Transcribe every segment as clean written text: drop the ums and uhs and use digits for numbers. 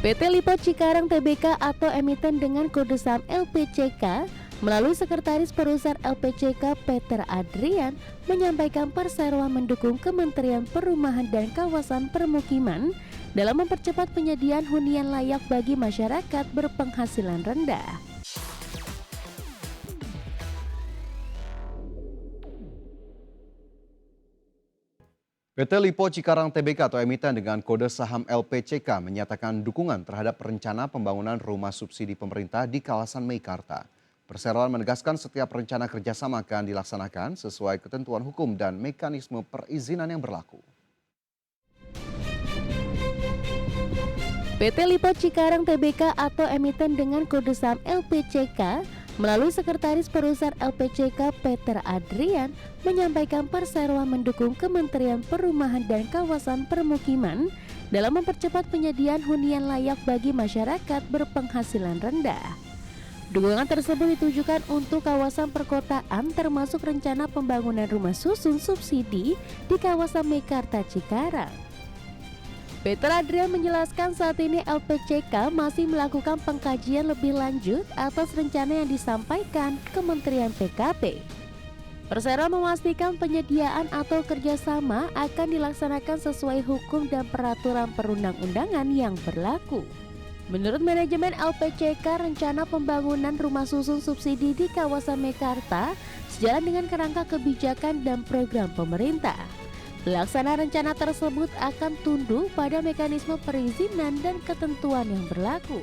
PT Lipo Cikarang Tbk atau emiten dengan kode saham LPCK melalui Sekretaris Perusahaan LPCK Peter Adrian menyampaikan perseroan mendukung Kementerian Perumahan dan Kawasan Permukiman dalam mempercepat penyediaan hunian layak bagi masyarakat berpenghasilan rendah. PT Lipo Cikarang Tbk atau emiten dengan kode saham LPCK menyatakan dukungan terhadap rencana pembangunan rumah subsidi pemerintah di kawasan Meikarta. Perseroan menegaskan setiap rencana kerjasama akan dilaksanakan sesuai ketentuan hukum dan mekanisme perizinan yang berlaku. PT Lipo Cikarang Tbk atau emiten dengan kode saham LPCK melalui Sekretaris Perusahaan LPCK Peter Adrian menyampaikan perseroan mendukung Kementerian Perumahan dan Kawasan Permukiman dalam mempercepat penyediaan hunian layak bagi masyarakat berpenghasilan rendah. Dukungan tersebut ditujukan untuk kawasan perkotaan termasuk rencana pembangunan rumah susun subsidi di kawasan Meikarta Cikarang. Peter Adrian menjelaskan saat ini LPCK masih melakukan pengkajian lebih lanjut atas rencana yang disampaikan Kementerian PKP. Perseroan memastikan penyediaan atau kerjasama akan dilaksanakan sesuai hukum dan peraturan perundang-undangan yang berlaku. Menurut manajemen LPCK, rencana pembangunan rumah susun subsidi di kawasan Meikarta sejalan dengan kerangka kebijakan dan program pemerintah. Pelaksanaan rencana tersebut akan tunduk pada mekanisme perizinan dan ketentuan yang berlaku.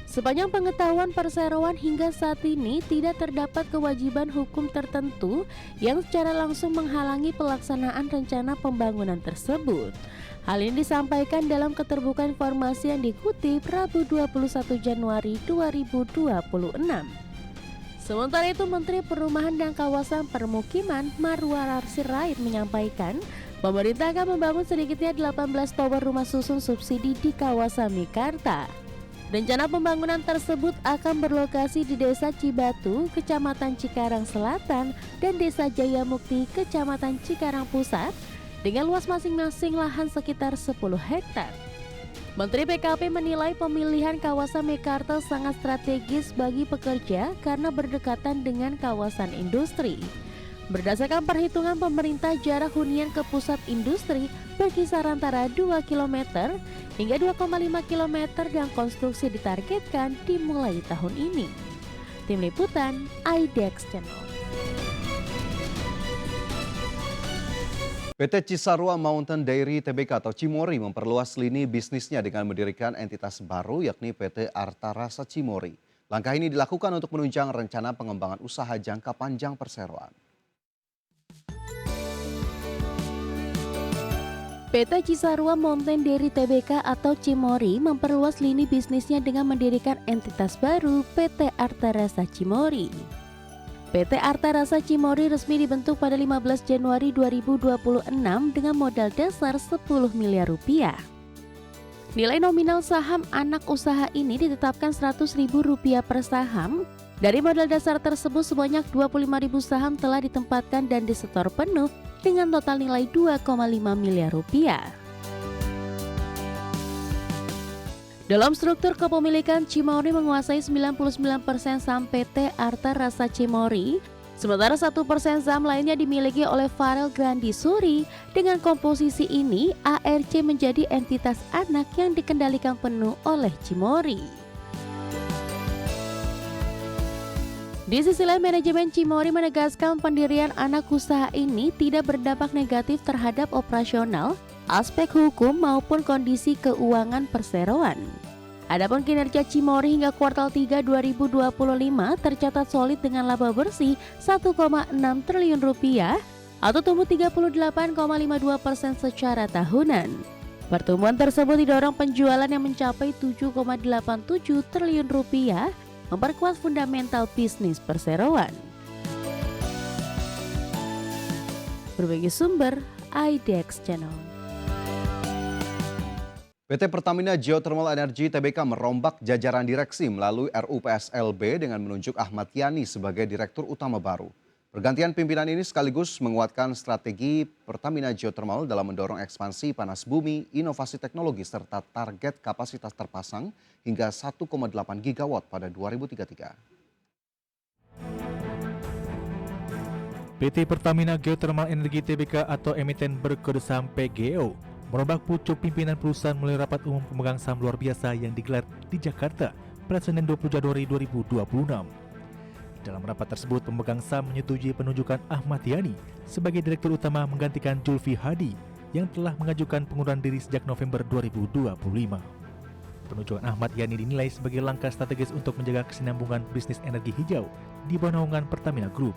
Sepanjang pengetahuan perseroan hingga saat ini tidak terdapat kewajiban hukum tertentu yang secara langsung menghalangi pelaksanaan rencana pembangunan tersebut. Hal ini disampaikan dalam keterbukaan informasi yang dikutip Rabu 21 Januari 2026. Sementara itu, Menteri Perumahan dan Kawasan Permukiman Marwar Sirait menyampaikan pemerintah akan membangun sedikitnya 18 tower rumah susun subsidi di kawasan Meikarta. Rencana pembangunan tersebut akan berlokasi di Desa Cibatu, Kecamatan Cikarang Selatan, dan Desa Jayamukti, Kecamatan Cikarang Pusat, dengan luas masing-masing lahan sekitar 10 hektar. Menteri PKP menilai pemilihan kawasan Meikarta sangat strategis bagi pekerja karena berdekatan dengan kawasan industri. Berdasarkan perhitungan pemerintah, jarak hunian ke pusat industri berkisar antara 2 km hingga 2,5 km dan konstruksi ditargetkan dimulai tahun ini. Tim Liputan IDEX Channel. PT Cisarua Mountain Dairy Tbk atau Cimory memperluas lini bisnisnya dengan mendirikan entitas baru yakni PT Arta Rasa Cimory. Langkah ini dilakukan untuk menunjang rencana pengembangan usaha jangka panjang perseroan. PT Cisarua Mountain Dairy Tbk atau Cimory memperluas lini bisnisnya dengan mendirikan entitas baru PT Arta Rasa Cimory. PT Arta Rasa Cimory resmi dibentuk pada 15 Januari 2026 dengan modal dasar 10 miliar rupiah. Nilai nominal saham anak usaha ini ditetapkan Rp100.000 per saham. Dari modal dasar tersebut sebanyak 25.000 saham telah ditempatkan dan disetor penuh dengan total nilai 2,5 miliar rupiah. Dalam struktur kepemilikan, Cimory menguasai 99% saham PT Arta Rasa Cimory, sementara 1% saham lainnya dimiliki oleh Farel Grandi Suri. Dengan komposisi ini, ARC menjadi entitas anak yang dikendalikan penuh oleh Cimory. Di sisi lain, manajemen Cimory menegaskan pendirian anak usaha ini tidak berdampak negatif terhadap operasional, aspek hukum maupun kondisi keuangan perseroan. Adapun kinerja Cimory hingga kuartal 3 2025 tercatat solid dengan laba bersih 1,6 triliun rupiah atau tumbuh 38,52% secara tahunan. Pertumbuhan tersebut didorong penjualan yang mencapai 7,87 triliun rupiah, memperkuat fundamental bisnis perseroan. Berbagai sumber IDEX Channel. PT Pertamina Geothermal Energy Tbk merombak jajaran direksi melalui RUU PSLB dengan menunjuk Ahmad Yani sebagai Direktur Utama baru. Pergantian pimpinan ini sekaligus menguatkan strategi Pertamina Geothermal dalam mendorong ekspansi panas bumi, inovasi teknologi, serta target kapasitas terpasang hingga 1,8 gigawatt pada 2033. PT Pertamina Geothermal Energi Tbk atau emiten berkode saham PGO merombak pucuk pimpinan perusahaan melalui rapat umum pemegang saham luar biasa yang digelar di Jakarta pada Senin 20 Januari 2026. Dalam rapat tersebut, pemegang saham menyetujui penunjukan Ahmad Yani sebagai Direktur Utama menggantikan Julfi Hadi yang telah mengajukan pengunduran diri sejak November 2025. Penunjukan Ahmad Yani dinilai sebagai langkah strategis untuk menjaga kesinambungan bisnis energi hijau di bawah naungan Pertamina Group.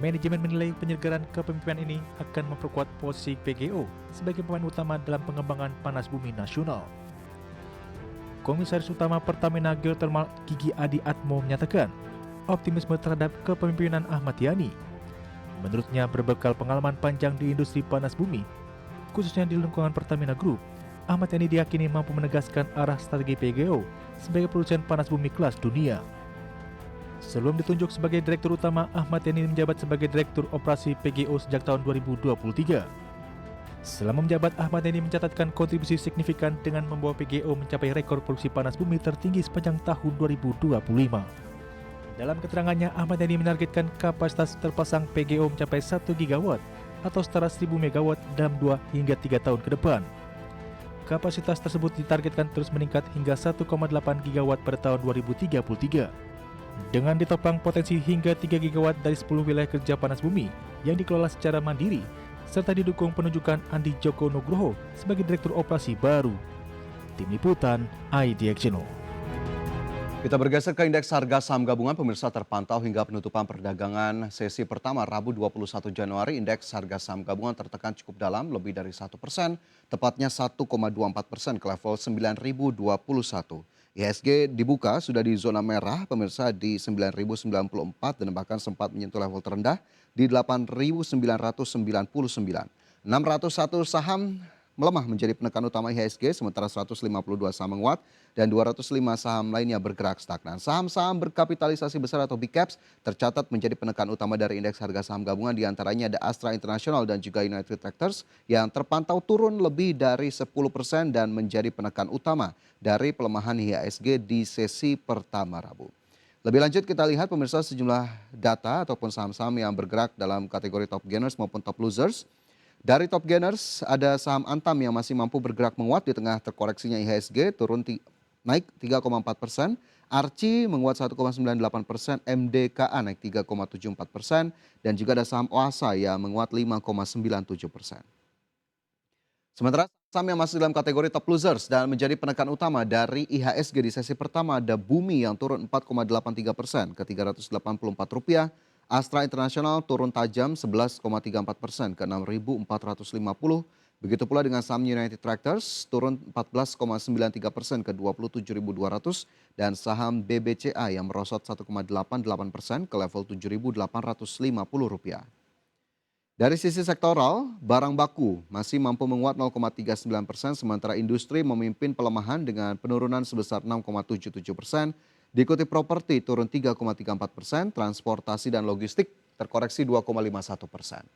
Manajemen menilai penyelenggaraan kepemimpinan ini akan memperkuat posisi PGO sebagai pemain utama dalam pengembangan panas bumi nasional. Komisaris Utama Pertamina Geothermal Gigi Adi Atmo menyatakan optimisme terhadap kepemimpinan Ahmad Yani. Menurutnya, berbekal pengalaman panjang di industri panas bumi, khususnya di lingkungan Pertamina Group, Ahmad Yani diyakini mampu menegaskan arah strategi PGO sebagai produsen panas bumi kelas dunia. Sebelum ditunjuk sebagai Direktur Utama, Ahmad Yani menjabat sebagai Direktur Operasi PGO sejak tahun 2023. Selama menjabat, Ahmad Yani mencatatkan kontribusi signifikan dengan membawa PGO mencapai rekor produksi panas bumi tertinggi sepanjang tahun 2025. Dalam keterangannya, Ahmad Yani menargetkan kapasitas terpasang PGO mencapai 1 gigawatt atau setara 1000 megawatt dalam 2 hingga 3 tahun ke depan. Kapasitas tersebut ditargetkan terus meningkat hingga 1,8 gigawatt pada tahun 2033. Dengan ditopang potensi hingga 3 gigawatt dari 10 wilayah kerja panas bumi yang dikelola secara mandiri, serta didukung penunjukan Andi Joko Nugroho sebagai Direktur Operasi baru. Tim Liputan, IDX Channel. Kita bergeser ke indeks harga saham gabungan. Pemirsa, terpantau hingga penutupan perdagangan sesi pertama Rabu 21 Januari, indeks harga saham gabungan tertekan cukup dalam, lebih dari 1%, tepatnya 1,24% ke level 9.021. IHSG dibuka sudah di zona merah, pemirsa, di 9.094 dan bahkan sempat menyentuh level terendah di 8.999. 601 saham melemah menjadi penekan utama IHSG, sementara 152 saham menguat dan 205 saham lainnya bergerak stagnan. Saham-saham berkapitalisasi besar atau Big Caps tercatat menjadi penekan utama dari indeks harga saham gabungan, diantaranya ada Astra International dan juga United Tractors yang terpantau turun lebih dari 10% dan menjadi penekan utama dari pelemahan IHSG di sesi pertama Rabu. Lebih lanjut kita lihat, pemirsa, sejumlah data ataupun saham-saham yang bergerak dalam kategori top gainers maupun top losers. Dari top gainers ada saham Antam yang masih mampu bergerak menguat di tengah terkoreksinya IHSG, naik 3,4%, Arci menguat 1,98%, MDKA naik 3,74%, dan juga ada saham Oasa yang menguat 5,97%. Sementara saham yang masih dalam kategori top losers dan menjadi penekan utama dari IHSG di sesi pertama ada Bumi yang turun 4,83% ke Rp384. Astra International turun tajam 11,34% ke 6.450. Begitu pula dengan saham United Tractors turun 14,93% ke 27.200 dan saham BBCA yang merosot 1,88% ke level Rp7.850. Dari sisi sektoral, barang baku masih mampu menguat 0,39%, sementara industri memimpin pelemahan dengan penurunan sebesar 6,77%. Diikuti properti turun 3,34%, transportasi dan logistik terkoreksi 2,51%.